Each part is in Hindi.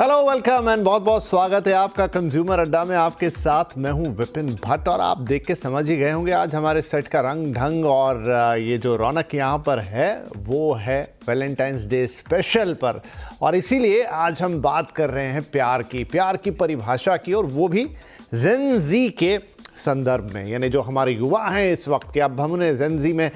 हेलो वेलकम एंड बहुत बहुत स्वागत है आपका कंज्यूमर अड्डा में। आपके साथ मैं हूं विपिन भट्ट और आप देख के समझ ही गए होंगे आज हमारे सेट का रंग ढंग और ये जो रौनक यहाँ पर है वो है वैलेंटाइंस डे स्पेशल पर। और इसीलिए आज हम बात कर रहे हैं प्यार की परिभाषा की, और वो भी जेन ज़ी के संदर्भ में। यानी जो हमारे युवा हैं इस वक्त के, अब हम उन्हें जेन ज़ी में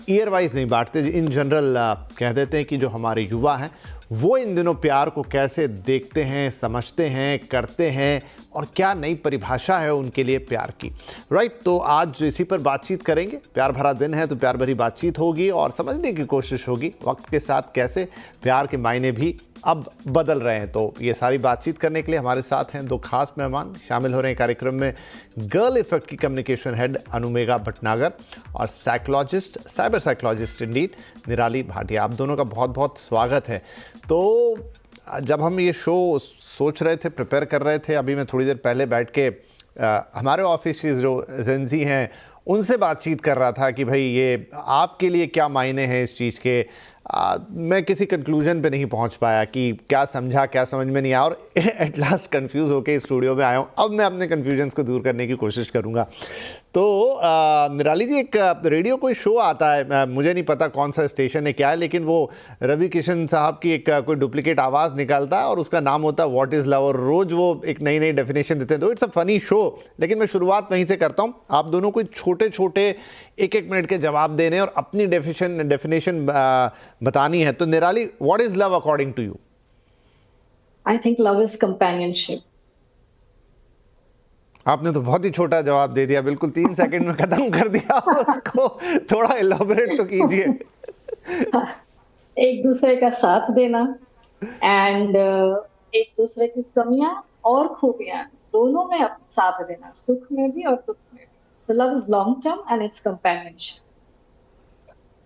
ईयर वाइज नहीं बांटते, इन जनरल कह देते हैं कि जो हमारे युवा हैं वो इन दिनों प्यार को कैसे देखते हैं, समझते हैं, करते हैं और क्या नई परिभाषा है उनके लिए प्यार की। राइट, तो आज इसी पर बातचीत करेंगे। प्यार भरा दिन है तो प्यार भरी बातचीत होगी और समझने की कोशिश होगी वक्त के साथ कैसे प्यार के मायने भी अब बदल रहे हैं। तो ये सारी बातचीत करने के लिए हमारे साथ हैं दो खास मेहमान। शामिल हो रहे हैं कार्यक्रम में गर्ल इफेक्ट की कम्युनिकेशन हेड अनुमेघा भटनागर और साइकोलॉजिस्ट, साइबर साइकोलॉजिस्ट इंडीड, निराली भाटिया। आप दोनों का बहुत बहुत स्वागत है। तो जब हम ये शो सोच रहे थे, प्रिपेयर कर रहे थे, अभी मैं थोड़ी देर पहले बैठ के हमारे ऑफिस की जो जेन ज़ी हैं उनसे बातचीत कर रहा था कि भाई ये आपके लिए क्या मायने हैं इस चीज़ के। मैं किसी कंक्लूजन पे नहीं पहुंच पाया कि क्या समझा क्या समझ में नहीं आया, और एट लास्ट कंफ्यूज होके स्टूडियो में आया हूं। अब मैं अपने कंफ्यूजन्स को दूर करने की कोशिश करूंगा। तो निराली जी, एक रेडियो कोई शो आता है, मुझे नहीं पता कौन सा स्टेशन है क्या है, लेकिन वो रवि किशन साहब की एक कोई डुप्लीकेट आवाज़ निकालता है और उसका नाम होता है व्हाट इज़ लव, और रोज़ वो एक नई नई डेफिनेशन देते हैं। तो इट्स अ फनी शो, लेकिन मैं शुरुआत वहीं से करता हूँ। आप दोनों को छोटे छोटे एक एक मिनट के जवाब देने और अपनी डेफिनेशन बतानी है। तो Nirali, what is love according to you? I think love is companionship. आपने तो बहुत ही छोटा जवाब दे दिया, बिल्कुल 3 सेकंड में खत्म कर दिया उसको। थोड़ा इलैबोरेट तो कीजिए। एक दूसरे का साथ देना एंड एक दूसरे की कमियां और खूबियां दोनों में साथ देना, सुख में भी और दुख में भी। So love is long term and it's companionship.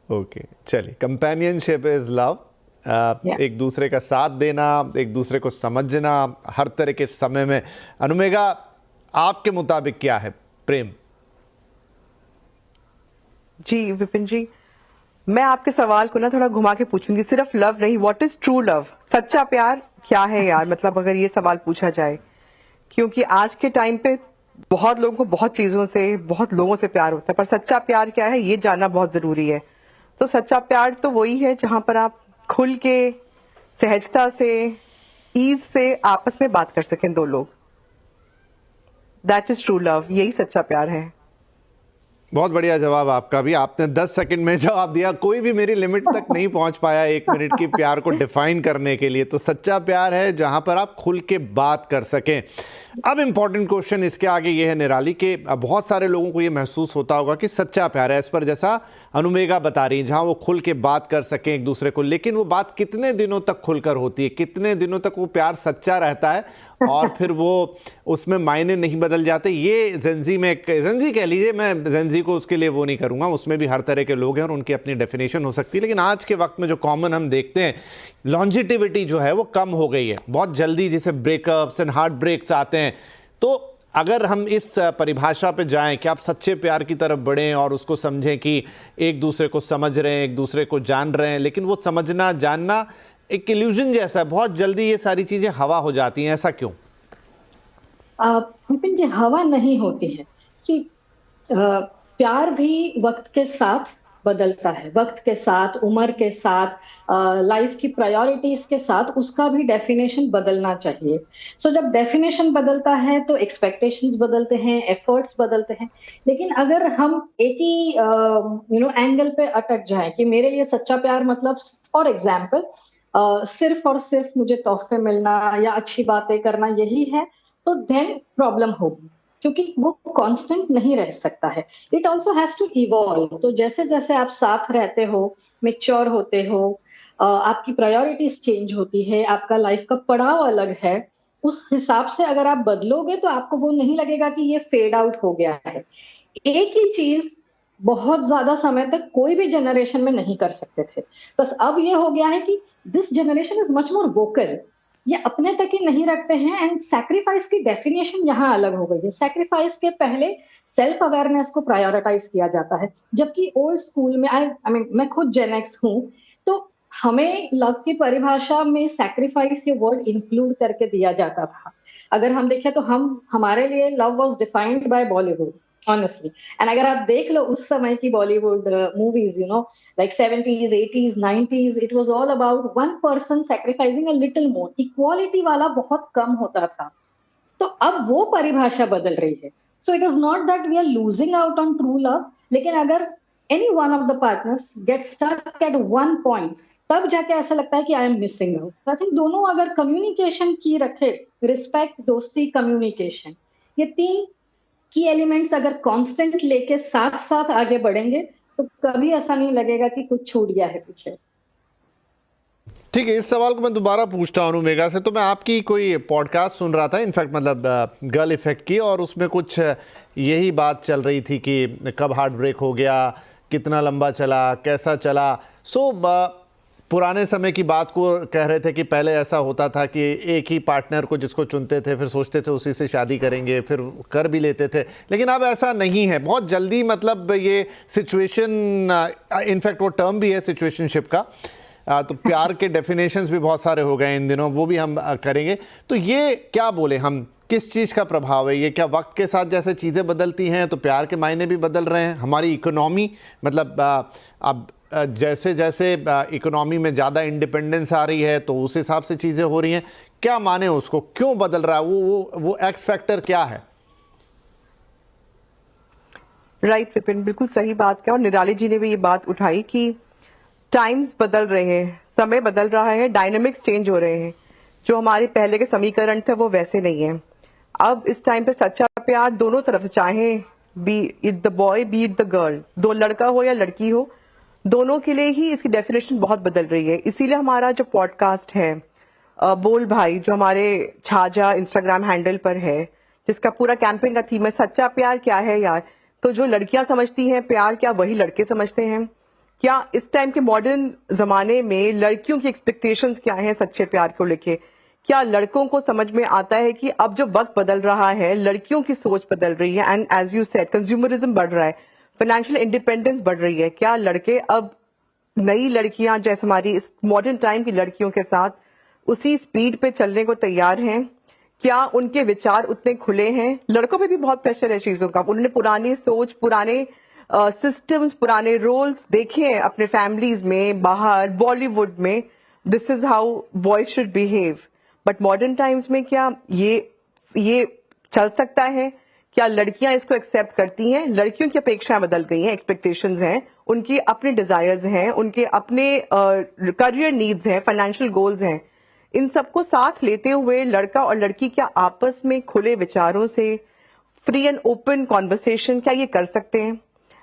Okay, चलिए, कंपेनियनशिप इज लव। एक दूसरे का साथ देना, एक दूसरे को समझना हर तरह के समय में। अनुमेघा, आपके मुताबिक क्या है प्रेम? जी विपिन जी, मैं आपके सवाल को ना थोड़ा घुमा के पूछूंगी। सिर्फ लव नहीं, व्हाट इज ट्रू लव? सच्चा प्यार क्या है यार? मतलब अगर ये सवाल पूछा जाए, क्योंकि आज के टाइम पे बहुत लोगों को बहुत चीजों से, बहुत लोगों से प्यार होता है, पर सच्चा प्यार क्या है ये जानना बहुत जरूरी है। तो सच्चा प्यार तो वही है जहां पर आप खुल के, सहजता से, ईज से आपस में बात कर सकें दो लोग। दैट इज ट्रू लव, यही सच्चा प्यार है। बहुत बढ़िया जवाब आपका भी। आपने 10 सेकंड में जवाब दिया। कोई भी मेरी लिमिट तक नहीं पहुंच पाया 1 मिनट की प्यार को डिफाइन करने के लिए। तो सच्चा प्यार है जहां पर आप खुल के बात कर सकें। अब इंपॉर्टेंट क्वेश्चन इसके आगे ये है निराली के, बहुत सारे लोगों को ये महसूस होता होगा कि सच्चा प्यार है, इस पर जैसा अनुमेघा बता रही है, जहां वो खुल के बात कर सकें एक दूसरे को, लेकिन वो बात कितने दिनों तक खुलकर होती है, कितने दिनों तक वो प्यार सच्चा रहता है और फिर वो उसमें मायने नहीं बदल जाते। ये जेन ज़ी में, जेन ज़ी कह लीजिए, मैं जेन ज़ी को उसके लिए वो नहीं करूंगा, उसमें भी हर तरह के लोग हैं और उनकी अपनी डेफिनेशन हो सकती है। लेकिन आज के वक्त में जो कॉमन हम देखते हैं, लॉन्जिटिविटी जो है वो कम हो गई है बहुत जल्दी, जैसे ब्रेकअप्स एंड हार्ट ब्रेक्स आते हैं। तो अगर हम इस परिभाषा पे जाएं कि आप सच्चे प्यार की तरफ बढ़ें और उसको समझें कि एक दूसरे को समझ रहे हैं, एक दूसरे को जान रहे हैं, लेकिन वो समझना जानना एक इल्यूजन जैसा है, बहुत जल्दी ये सारी चीजें हवा हो जाती हैं, ऐसा क्यों? विपिन जी, हवा नहीं होती है। प्यार भी वक्त के साथ बदलता है, वक्त के साथ, उम्र के साथ, लाइफ की प्रायोरिटीज के साथ उसका भी डेफिनेशन बदलना चाहिए। जब डेफिनेशन बदलता है तो एक्सपेक्टेशंस बदलते हैं, एफर्ट्स बदलते हैं। लेकिन अगर हम एक ही एंगल पे अटक जाए कि मेरे लिए सच्चा प्यार मतलब, फॉर एग्जाम्पल, सिर्फ और सिर्फ मुझे तोहफे मिलना या अच्छी बातें करना यही है, तो देन प्रॉब्लम होगी, क्योंकि वो कांस्टेंट नहीं रह सकता है। It also has to evolve. तो जैसे जैसे आप साथ रहते हो, मेच्योर होते हो, आपकी प्रायोरिटीज चेंज होती है, आपका लाइफ का पड़ाव अलग है, उस हिसाब से अगर आप बदलोगे तो आपको वो नहीं लगेगा कि ये फेड आउट हो गया है। एक ही चीज बहुत ज्यादा समय तक कोई भी जनरेशन में नहीं कर सकते थे। बस अब ये हो गया है कि this generation is much more vocal. ये अपने तक ही नहीं रखते हैं एंड सैक्रिफाइस की डेफिनेशन यहाँ अलग हो गई है। सैक्रिफाइस के पहले सेल्फ अवेयरनेस को प्रायोरिटाइज किया जाता है, जबकि ओल्ड स्कूल में, आई मीन मैं खुद जेन एक्स हूँ, तो हमें लव की परिभाषा में सैक्रिफाइस ये वर्ड इंक्लूड करके दिया जाता था। अगर हम देखें तो हमारे लिए love was defined by Bollywood honestly. And अगर आप देख लो उस समय की Bollywood movies, like 70s 80s 90s, it was all about one person sacrificing a little more. Equality वाला बहुत कम होता था। तो अब वो परिभाषा बदल रही है। So it is not that we are losing out on true love, लेकिन अगर any one of the partners get stuck at one point, तब जाके ऐसा लगता है कि I am missing out. I think दोनों अगर कम्युनिकेशन की रखे, रिस्पेक्ट, दोस्ती, कम्युनिकेशन, ये तीन की एलिमेंट्स अगर कांस्टेंट लेके साथ साथ आगे बढ़ेंगे तो कभी ऐसा नहीं लगेगा कि कुछ छूट गया है पीछे। ठीक है, इस सवाल को मैं दोबारा पूछता हूँ मेगा से। तो मैं आपकी कोई पॉडकास्ट सुन रहा था, इनफैक्ट मतलब गर्ल इफेक्ट की, और उसमें कुछ यही बात चल रही थी कि कब हार्ट ब्रेक हो गया, कितना लंबा चला, कैसा चला। पुराने समय की बात को कह रहे थे कि पहले ऐसा होता था कि एक ही पार्टनर को जिसको चुनते थे, फिर सोचते थे उसी से शादी करेंगे, फिर कर भी लेते थे। लेकिन अब ऐसा नहीं है, बहुत जल्दी मतलब ये सिचुएशन, इनफैक्ट वो टर्म भी है सिचुएशनशिप का, तो प्यार के डेफिनेशंस भी बहुत सारे हो गए इन दिनों, वो भी हम करेंगे। तो ये क्या बोले हम, किस चीज़ का प्रभाव है ये? क्या वक्त के साथ जैसे चीज़ें बदलती हैं तो प्यार के मायने भी बदल रहे हैं? हमारी इकोनॉमी, मतलब अब जैसे जैसे इकोनॉमी में ज़्यादा इंडिपेंडेंस आ रही है तो उस हिसाब से चीज़ें हो रही हैं। क्या माने उसको, क्यों बदल रहा है? वो एक्स फैक्टर क्या है? राइट विपिन, बिल्कुल सही बात किया। और निराली जी ने भी ये बात उठाई कि टाइम्स बदल रहे हैं, समय बदल रहा है, डायनामिक्स चेंज हो रहे हैं। जो हमारे पहले के समीकरण थे वो वैसे नहीं है। अब इस टाइम पे सच्चा प्यार दोनों तरफ से, चाहे B it the boy B it the girl, दो लड़का हो या लड़की हो, दोनों के लिए ही इसकी डेफिनेशन बहुत बदल रही है। इसीलिए हमारा जो पॉडकास्ट है बोल भाई, जो हमारे छाजा इंस्टाग्राम हैंडल पर है, जिसका पूरा कैंपेन का थीम है सच्चा प्यार क्या है यार। तो जो लड़कियां समझती हैं प्यार, क्या वही लड़के समझते हैं? क्या इस टाइम के मॉडर्न जमाने में लड़कियों की एक्सपेक्टेशंस क्या हैं सच्चे प्यार को लेके? क्या लड़कों को समझ में आता है कि अब जो वक्त बदल रहा है, लड़कियों की सोच बदल रही है, and as you said consumerism बढ़ रहा है, फाइनेंशियल इंडिपेंडेंस बढ़ रही है। क्या लड़के अब नई लड़कियां जैसे हमारी इस मॉडर्न टाइम की लड़कियों के साथ उसी स्पीड पे चलने को तैयार हैं? क्या उनके विचार उतने खुले हैं? लड़कों पे भी बहुत प्रेशर है चीजों का। उन्होंने पुरानी सोच, पुराने सिस्टम्स, पुराने रोल्स देखे हैं अपने फैमिलीज में, बाहर बॉलीवुड में, this is how boys should behave. But modern times में क्या ये चल सकता है? क्या लड़कियां इसको एक्सेप्ट करती हैं? लड़कियों की अपेक्षाएं बदल गई हैं, एक्सपेक्टेशंस हैं, उनके अपने डिजायर्स हैं, उनके अपने करियर नीड्स हैं, फाइनेंशियल गोल्स हैं। इन सबको साथ लेते हुए लड़का और लड़की क्या आपस में खुले विचारों से, फ्री एंड ओपन कॉन्वर्सेशन, क्या ये कर सकते हैं?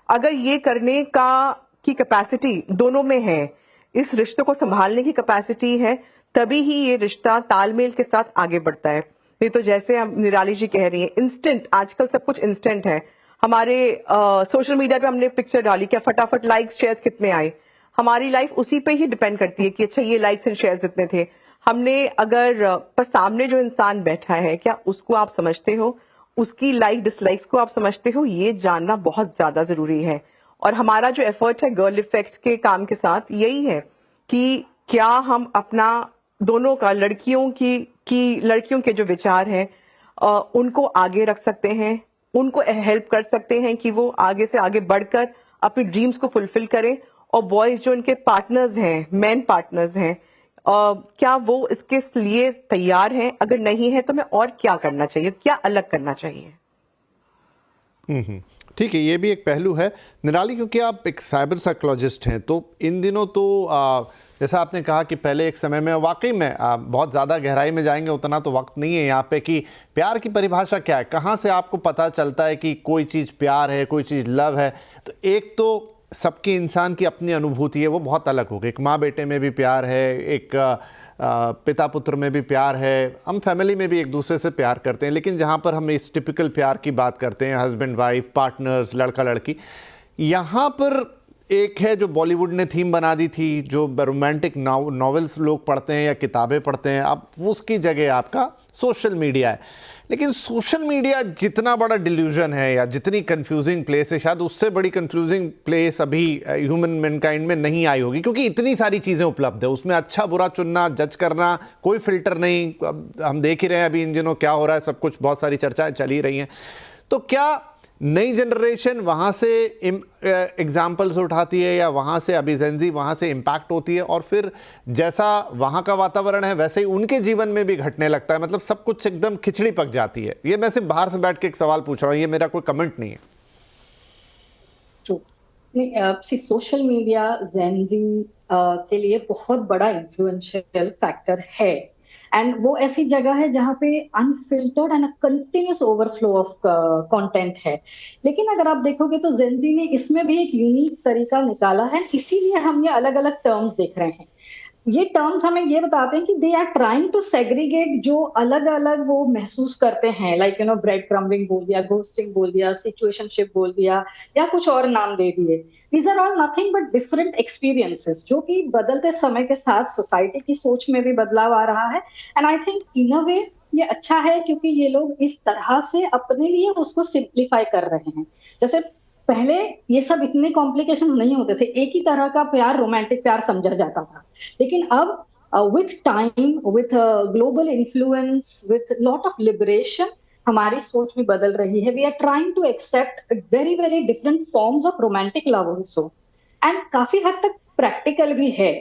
अगर ये करने की कैपेसिटी दोनों में है, इस रिश्ते को संभालने की कैपेसिटी है, तभी ही ये रिश्ता तालमेल के साथ आगे बढ़ता है। नहीं तो जैसे हम निराली जी कह रही हैं, इंस्टेंट, आजकल सब कुछ इंस्टेंट है। हमारे सोशल मीडिया पे हमने पिक्चर डाली, क्या फटाफट लाइक्स शेयर्स कितने आए? हमारी लाइफ उसी पे ही डिपेंड करती है कि अच्छा ये लाइक्स एंड शेयर्स इतने थे। हमने अगर पर सामने जो इंसान बैठा है, क्या उसको आप समझते हो? उसकी लाइक डिसलाइक्स को आप समझते हो? ये जानना बहुत ज्यादा जरूरी है। और हमारा जो एफर्ट है गर्ल इफेक्ट के काम के साथ यही है कि क्या हम अपना दोनों का, लड़कियों के जो विचार हैं उनको आगे रख सकते हैं, उनको हेल्प कर सकते हैं कि वो आगे से आगे बढ़कर अपनी ड्रीम्स को फुलफिल करें। और बॉयज जो उनके पार्टनर्स हैं, मेन पार्टनर्स हैं, क्या वो इसके लिए तैयार हैं? अगर नहीं है तो मैं और क्या करना चाहिए, क्या अलग करना चाहिए? ठीक है, ये भी एक पहलू है निराली, क्योंकि आप एक साइबर साइकोलॉजिस्ट हैं। तो इन दिनों तो जैसा आपने कहा कि पहले एक समय में वाकई में बहुत ज़्यादा गहराई में जाएंगे, उतना तो वक्त नहीं है यहाँ पे कि प्यार की परिभाषा क्या है, कहाँ से आपको पता चलता है कि कोई चीज़ प्यार है, कोई चीज़ लव है। तो एक तो सबकी इंसान की अपनी अनुभूति है, वो बहुत अलग होगी। एक माँ बेटे में भी प्यार है, एक पिता पुत्र में भी प्यार है, हम फैमिली में भी एक दूसरे से प्यार करते हैं। लेकिन जहाँ पर हम इस टिपिकल प्यार की बात करते हैं, हस्बैंड वाइफ, पार्टनर्स, लड़का लड़की, यहाँ पर एक है जो बॉलीवुड ने थीम बना दी थी, जो रोमांटिक नॉवेल्स लोग पढ़ते हैं या किताबें पढ़ते हैं, अब उसकी जगह आपका सोशल मीडिया है। लेकिन सोशल मीडिया जितना बड़ा डिल्यूजन है या जितनी कंफ्यूजिंग प्लेस है, शायद उससे बड़ी कंफ्यूजिंग प्लेस अभी ह्यूमन मैनकाइंड में नहीं आई होगी, क्योंकि इतनी सारी चीज़ें उपलब्ध है उसमें। अच्छा बुरा चुनना, जज करना, कोई फिल्टर नहीं। अब हम देख ही रहे हैं अभी इन दिनों क्या हो रहा है, सब कुछ, बहुत सारी चर्चाएं चल ही रही हैं। तो क्या नई जनरेशन वहाँ से एग्जाम्पल्स उठाती है, या वहाँ से अभी जेनजी वहाँ से इम्पैक्ट होती है, और फिर जैसा वहाँ का वातावरण है वैसे ही उनके जीवन में भी घटने लगता है? मतलब सब कुछ एकदम खिचड़ी पक जाती है। ये मैं सिर्फ बाहर से बैठ के एक सवाल पूछ रहा हूँ, ये मेरा कोई कमेंट नहीं है। सोशल मीडिया जेनजी के लिए बहुत बड़ा इन्फ्लुएंशियल फैक्टर है, एंड वो ऐसी जगह है जहाँ पे unfiltered and continuous overflow of content है। लेकिन अगर आप देखोगे तो जेनजी ने इसमें भी एक यूनिक तरीका निकाला है, इसीलिए हम ये अलग अलग टर्म्स देख रहे हैं। ये टर्म्स हमें ये बताते हैं कि they are trying to segregate जो अलग अलग वो महसूस करते हैं, लाइक ब्रेड क्रम्बिंग बोल दिया, घोस्टिंग बोल दिया, सिचुएशनशिप बोल दिया, या कुछ और नाम दे दिए। These are all nothing but different experiences, जो कि बदलते समय के साथ सोसाइटी की सोच में भी बदलाव आ रहा है। एंड आई थिंक इन अ वे ये अच्छा है, क्योंकि ये लोग इस तरह से अपने लिए उसको सिंप्लीफाई कर रहे हैं। जैसे पहले ये सब इतने कॉम्प्लिकेशंस नहीं होते थे, एक ही तरह का प्यार रोमांटिक प्यार समझा जाता था। लेकिन अब with time, with global influence, with lot of liberation, हमारी सोच भी बदल रही है। We are trying to accept very very different forms of romantic love also, and काफी हद तक प्रैक्टिकल भी है।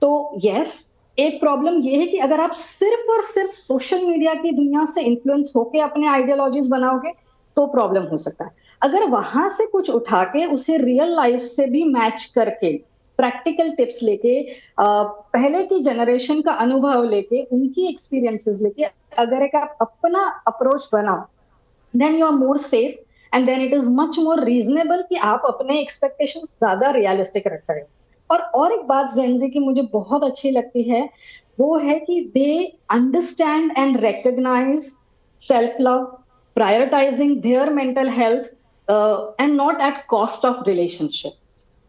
तो यस, एक प्रॉब्लम ये है कि अगर आप सिर्फ और सिर्फ सोशल मीडिया की दुनिया से इन्फ्लुएंस होके अपने आइडियोलॉजीज बनाओगे तो प्रॉब्लम हो सकता है। अगर वहां से कुछ उठा के उसे रियल लाइफ से भी मैच करके, प्रैक्टिकल टिप्स लेके, पहले की जनरेशन का अनुभव लेके, उनकी एक्सपीरियंसेस लेके अगर एक आप अपना अप्रोच बनाओ, then you are more safe, and then it is much more reasonable कि आप अपने एक्सपेक्टेशंस ज्यादा रियलिस्टिक रख रहे हो। और एक बात जेनजी की मुझे बहुत अच्छी लगती है, वो है कि they understand and recognise self love, prioritizing their mental health and not at cost of relationship।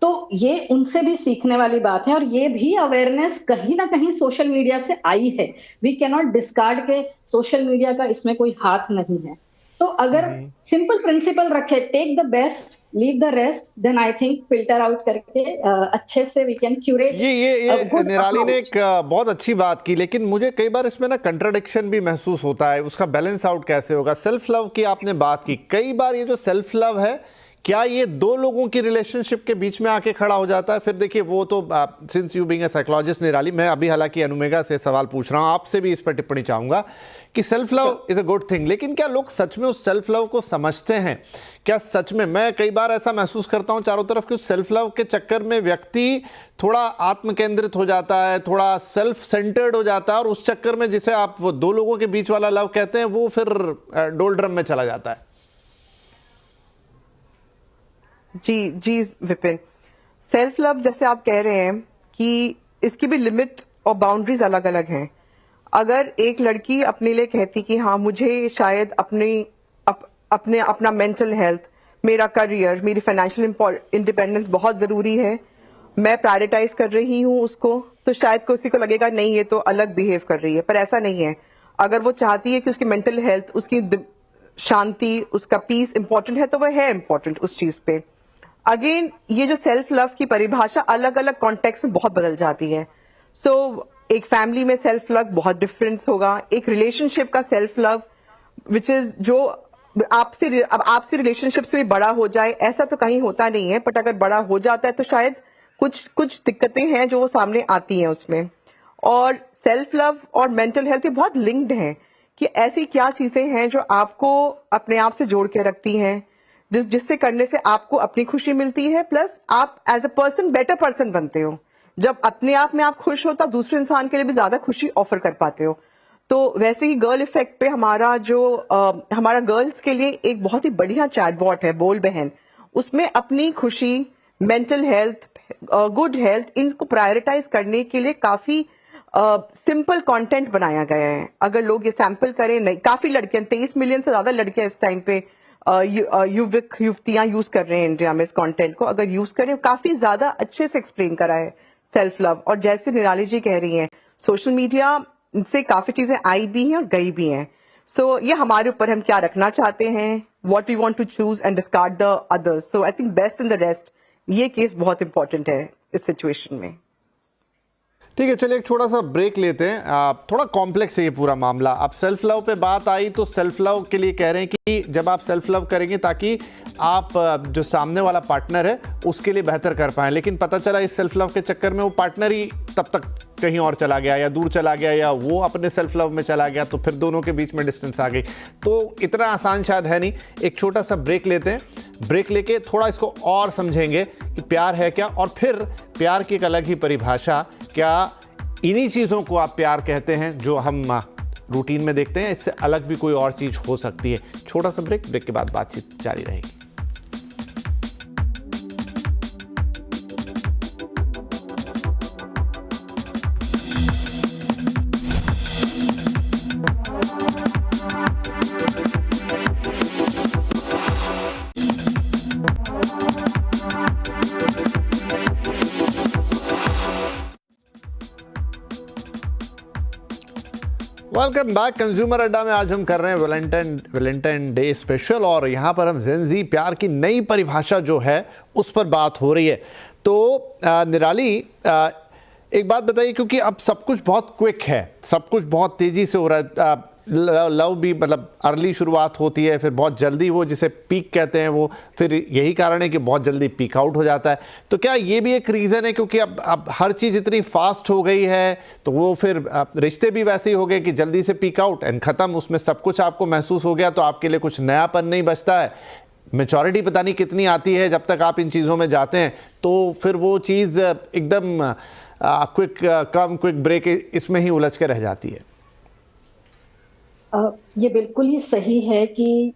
तो ये उनसे भी सीखने वाली बात है, और ये भी अवेयरनेस कहीं ना कहीं सोशल मीडिया से आई है। वी कैन नॉट डिस्कार्ड के सोशल मीडिया का इसमें कोई हाथ नहीं है। तो अगर सिंपल प्रिंसिपल रखे, take the best, leave the rest, then I think filter out करके अच्छे से वी कैन क्यूरेट। ये निराली ने एक बहुत अच्छी बात की, लेकिन मुझे कई बार इसमें ना कंट्राडिक्शन भी महसूस होता है। उसका बैलेंस आउट कैसे होगा? सेल्फ लव की आपने बात की, कई बार ये जो सेल्फ लव है, क्या ये दो लोगों की रिलेशनशिप के बीच में आके खड़ा हो जाता है? फिर देखिए, वो तो since you being a psychologist निराली, मैं अभी हालांकि अनुमेगा से सवाल पूछ रहा हूं, आपसे भी इस पर टिप्पणी चाहूंगा कि self love is a good thing, लेकिन क्या लोग सच में उस सेल्फ लव को समझते हैं? क्या सच में, मैं कई बार ऐसा महसूस करता हूं चारों तरफ कि उस सेल्फ लव के चक्कर में व्यक्ति थोड़ा आत्म केंद्रित हो जाता है, थोड़ा सेल्फ सेंटर्ड हो जाता है, और उस चक्कर में जिसे आप वो दो लोगों के बीच वाला लव कहते हैं, वो फिर डोलड्रम में चला जाता है। जी विपिन, सेल्फ लव जैसे आप कह रहे हैं कि इसकी भी लिमिट और बाउंड्रीज अलग अलग हैं। अगर एक लड़की अपने लिए कहती कि हाँ, मुझे शायद अपना मेंटल हेल्थ, मेरा करियर, मेरी फाइनेंशियल इंडिपेंडेंस बहुत जरूरी है, मैं प्रायोरिटाइज कर रही हूँ उसको, तो शायद किसी को लगेगा नहीं, ये तो अलग बिहेव कर रही है, पर ऐसा नहीं है। अगर वो चाहती है कि उसकी मेंटल हेल्थ, उसकी शांति, उसका पीस इंपॉर्टेंट है, तो वह है इंपॉर्टेंट उस चीज पे। अगेन, ये जो सेल्फ लव की परिभाषा अलग अलग कॉन्टेक्स्ट में बहुत बदल जाती है। सो एक फैमिली में सेल्फ लव बहुत डिफरेंस होगा, एक रिलेशनशिप का सेल्फ लव विच इज जो आपसे रिलेशनशिप से भी बड़ा हो जाए, ऐसा तो कहीं होता नहीं है, बट अगर बड़ा हो जाता है तो शायद कुछ दिक्कतें हैं जो सामने आती हैं उसमें। और सेल्फ लव और मेंटल हेल्थ ये बहुत लिंक्ड हैं कि ऐसी क्या चीजें हैं जो आपको अपने आप से जोड़ के रखती हैं, जिससे करने से आपको अपनी खुशी मिलती है, प्लस आप as a person better person बनते हो। जब अपने आप में आप खुश हो तो आप दूसरे इंसान के लिए भी ज्यादा खुशी ऑफर कर पाते हो। तो वैसे ही गर्ल इफेक्ट पे हमारा गर्ल्स के लिए एक बहुत ही बढ़िया चैटबॉट है, बोल बहन। उसमें अपनी खुशी, मेंटल हेल्थ, गुड हेल्थ, इनको प्रायोरिटाइज करने के लिए काफी सिंपल कंटेंट बनाया गया है। अगर लोग ये सैंपल करें, नहीं, काफी लड़कियां, 23 मिलियन से ज्यादा लड़कियां इस टाइम पे युवतियां यूज कर रहे हैं इंडिया में इस कंटेंट को। अगर यूज करें, काफी ज्यादा अच्छे से एक्सप्लेन करा है सेल्फ लव। और जैसे निराली जी कह रही हैं, सोशल मीडिया से काफी चीजें आई भी हैं और गई भी हैं। सो ये हमारे ऊपर, हम क्या रखना चाहते हैं, what we want to choose and discard the others. So I think best in the rest, ये केस बहुत इंपॉर्टेंट है इस सिचुएशन में. ठीक है, चलिए एक छोटा सा ब्रेक लेते हैं. थोड़ा कॉम्प्लेक्स है ये पूरा मामला. अब सेल्फ लव पे बात आई तो सेल्फ लव के लिए कह रहे हैं कि जब आप सेल्फ लव करेंगे ताकि आप जो सामने वाला पार्टनर है उसके लिए बेहतर कर पाएं, लेकिन पता चला इस सेल्फ लव के चक्कर में वो पार्टनर ही तब तक कहीं और चला गया या दूर चला गया या वो अपने सेल्फ लव में चला गया, तो फिर दोनों के बीच में डिस्टेंस आ गई. तो इतना आसान शायद है नहीं. एक छोटा सा ब्रेक लेते हैं. ब्रेक लेके थोड़ा इसको और समझेंगे कि प्यार है क्या, और फिर प्यार की एक अलग ही परिभाषा, क्या इन्हीं चीज़ों को आप प्यार कहते हैं जो हम रूटीन में देखते हैं, इससे अलग भी कोई और चीज़ हो सकती है. छोटा सा ब्रेक के बाद बातचीत जारी रहेगी. Welcome back. कंज्यूमर अड्डा में आज हम कर रहे हैं वैलेंटाइन डे स्पेशल, और यहाँ पर हम जेन ज़ी प्यार की नई परिभाषा जो है उस पर बात हो रही है. तो निराली, एक बात बताइए, क्योंकि अब सब कुछ बहुत क्विक है, सब कुछ बहुत तेज़ी से हो रहा है. लव भी मतलब अर्ली शुरुआत होती है, फिर बहुत जल्दी वो जिसे पीक कहते हैं वो, फिर यही कारण है कि बहुत जल्दी पीक आउट हो जाता है. तो क्या ये भी एक रीज़न है, क्योंकि अब हर चीज़ इतनी फास्ट हो गई है तो वो फिर रिश्ते भी वैसे ही हो गए कि जल्दी से पीक आउट एंड ख़त्म, उसमें सब कुछ आपको महसूस हो गया, तो आपके लिए कुछ नयापन नहीं बचता है. मैच्योरिटी पता नहीं कितनी आती है जब तक आप इन चीज़ों में जाते हैं, तो फिर वो चीज़ एकदम क्विक ब्रेक इसमें ही उलझ के रह जाती है. ये बिल्कुल ही सही है कि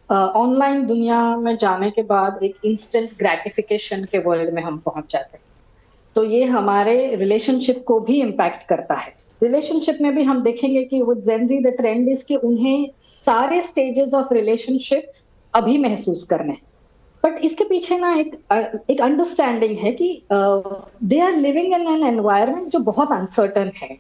ऑनलाइन दुनिया में जाने के बाद एक इंस्टेंट ग्रेटिफिकेशन के वर्ल्ड में हम पहुंच जाते हैं, तो ये हमारे रिलेशनशिप को भी इम्पैक्ट करता है. रिलेशनशिप में भी हम देखेंगे कि with Gen Z the trend is कि उन्हें सारे स्टेजेस ऑफ रिलेशनशिप अभी महसूस करने हैं, बट इसके पीछे ना एक अंडरस्टैंडिंग है कि they are living in an environment जो बहुत अनसर्टन है.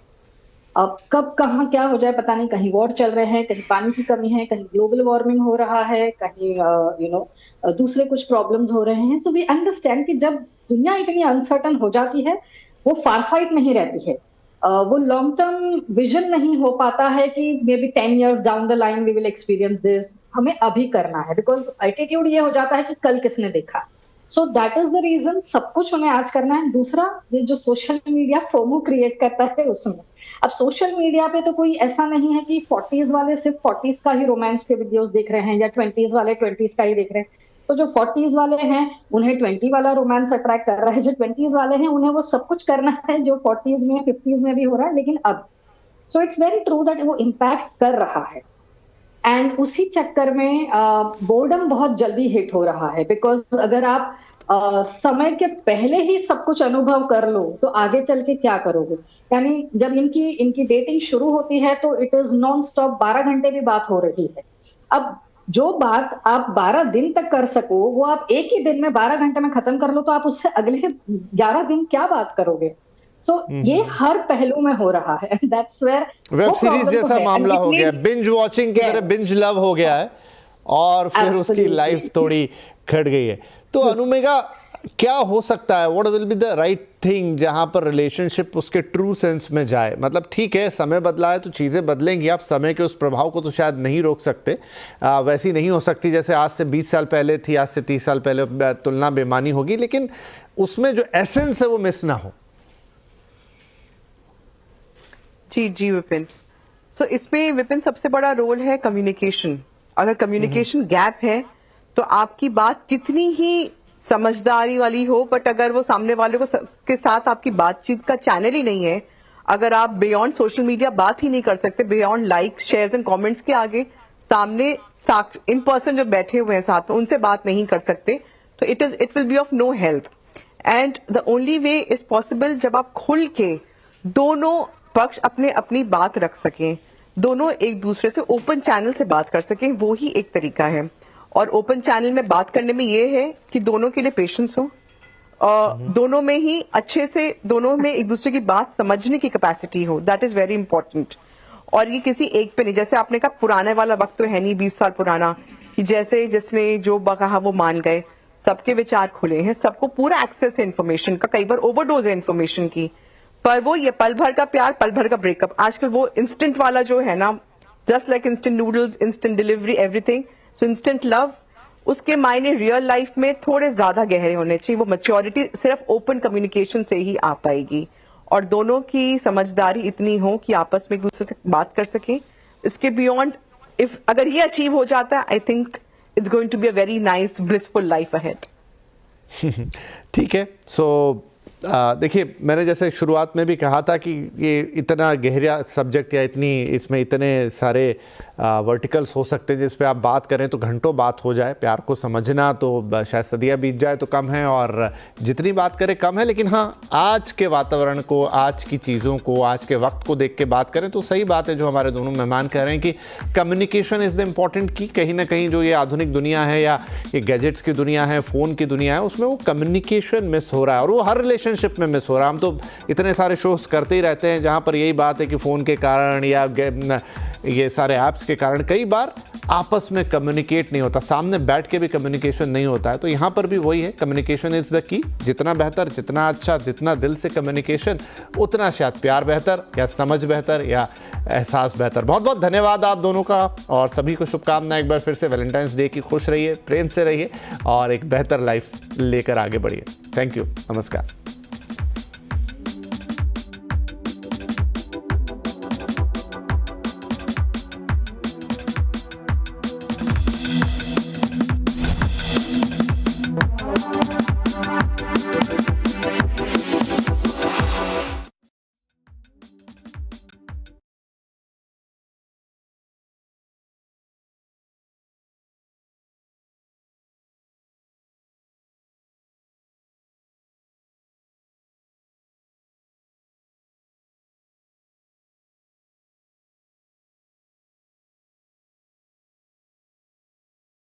अब कब कहाँ क्या हो जाए पता नहीं, कहीं वॉर चल रहे हैं, कहीं पानी की कमी है, कहीं ग्लोबल वार्मिंग हो रहा है, कहीं दूसरे कुछ प्रॉब्लम्स हो रहे हैं. सो वी अंडरस्टैंड कि जब दुनिया इतनी अनसर्टन हो जाती है, वो फारसाइट नहीं रहती है, वो लॉन्ग टर्म विजन नहीं हो पाता है कि maybe 10 years down the line we will experience this. हमें अभी करना है, बिकॉज एटीट्यूड ये हो जाता है कि कल किसने देखा. So that is the reason, सब कुछ उन्हें आज करना है. दूसरा, ये जो सोशल मीडिया फोमो क्रिएट करता है उसमें, अब सोशल मीडिया पे तो कोई ऐसा नहीं है कि 40s वाले सिर्फ 40s का ही रोमांस के वीडियोस देख रहे हैं या 20s वाले 20s का ही देख रहे हैं. तो जो 40s वाले हैं उन्हें 20 वाला रोमांस अट्रैक्ट कर रहा है, जो 20s वाले हैं उन्हें वो सब कुछ करना है जो 40s में 50s में भी हो रहा है, लेकिन अब. So it's very true that वो इम्पैक्ट कर रहा है. एंड उसी चक्कर में बोर्डम बहुत जल्दी हिट हो रहा है, बिकॉज अगर आप समय के पहले ही सब कुछ अनुभव कर लो तो आगे चल के क्या करोगे. यानी जब इनकी डेटिंग शुरू होती है तो इट इज नॉन स्टॉप, 12 घंटे भी बात हो रही है. अब जो बात आप 12 दिन तक कर सको वो आप एक ही दिन में 12 घंटे में खत्म कर लो, तो आप उससे अगले 11 दिन क्या बात करोगे. सो ये हर पहलू में हो रहा है. दैट्स वेयर वेब सीरीज जैसा मामला हो गया, बिंज वॉचिंग की तरह बिंज लव हो गया है, और फिर उसकी लाइफ थोड़ी खट गई है. तो अनुमेगा, क्या हो सकता है, what will be the right thing जहां पर रिलेशनशिप उसके ट्रू सेंस में जाए. मतलब ठीक है, समय बदला है तो चीज़ें बदलेंगी, आप समय के उस प्रभाव को तो शायद नहीं रोक सकते, वैसी नहीं हो सकती जैसे आज से 20 साल पहले थी, आज से 30 साल पहले तुलना बेमानी होगी, लेकिन उसमें जो एसेंस है वो मिस ना हो. जी विपिन. सो इसमें विपिन सबसे बड़ा रोल है कम्युनिकेशन. अगर कम्युनिकेशन गैप है तो आपकी बात कितनी ही समझदारी वाली हो, बट अगर वो सामने वाले के साथ आपकी बातचीत का चैनल ही नहीं है, अगर आप बियॉन्ड सोशल मीडिया बात ही नहीं कर सकते, beyond likes shares and comments के आगे सामने इन पर्सन जो बैठे हुए हैं साथ में उनसे बात नहीं कर सकते, तो it will be of no help. And the only way is possible जब आप खुल के दोनों पक्ष अपनी बात रख सकें, दोनों एक दूसरे से ओपन चैनल से बात कर सकें, वो ही एक तरीका है. और ओपन चैनल में बात करने में ये है कि दोनों के लिए पेशेंस हो, दोनों में ही अच्छे से दोनों में एक दूसरे की बात समझने की कैपेसिटी हो. That is very important. और ये किसी एक पे नहीं, जैसे आपने कहा पुराने वाला वक्त तो है नहीं 20 साल पुराना, कि जैसे जिसने जो कहा वो मान गए, सबके विचार खुले हैं, सबको पूरा एक्सेस है इन्फॉर्मेशन का, कई बार ओवरडोज है इन्फॉर्मेशन की, पर वो ये पल भर का प्यार पल भर का ब्रेकअप, आजकल वो इंस्टेंट वाला जो है ना, just like instant noodles, instant delivery, everything, so instant love, उसके मायने रियल लाइफ में थोड़े ज्यादा गहरे होने चाहिए। वो मैच्योरिटी सिर्फ ओपन कम्युनिकेशन से ही आ पाएगी, और दोनों की समझदारी इतनी हो कि आपस में एक दूसरे से बात कर सकें। इसके बियॉन्ड इफ अगर ये अचीव हो जाता है, I think it's going to be a very nice blissful life ahead. ठीक है। सो देखिए, मैंने जैसे शुरुआत में भी कहा था कि ये इतना गहरा सब्जेक्ट या इतनी इसमें इतने सारे वर्टिकल्स हो सकते हैं जिस पे आप बात करें तो घंटों बात हो जाए। प्यार को समझना तो शायद सदियां बीत जाए तो कम है, और जितनी बात करें कम है। लेकिन हाँ, आज के वातावरण को, आज की चीज़ों को, आज के वक्त को देख के बात करें तो सही बात है जो हमारे दोनों मेहमान कह रहे हैं कि कम्युनिकेशन इज़ द इम्पॉर्टेंट की। कहीं ना कहीं जो ये आधुनिक दुनिया है या ये गैजेट्स की दुनिया है, फ़ोन की दुनिया है, उसमें वो कम्युनिकेशन मिस हो रहा है, और वो हर रिलेशनशिप में मिस हो रहा है। हम तो इतने सारे शोज करते ही रहते हैं जहाँ पर यही बात है कि फ़ोन के कारण या ये सारे ऐप्स के कारण कई बार आपस में कम्युनिकेट नहीं होता, सामने बैठ के भी कम्युनिकेशन नहीं होता है। तो यहाँ पर भी वही है, कम्युनिकेशन इज़ द की। जितना बेहतर, जितना अच्छा, जितना दिल से कम्युनिकेशन, उतना शायद प्यार बेहतर या समझ बेहतर या एहसास बेहतर। बहुत बहुत धन्यवाद आप दोनों का, और सभी को शुभकामनाएं। एक बार फिर से वैलेंटाइंस डे की। खुश रहिए, प्रेम से रहिए और एक बेहतर लाइफ लेकर आगे बढ़िए। थैंक यू, नमस्कार।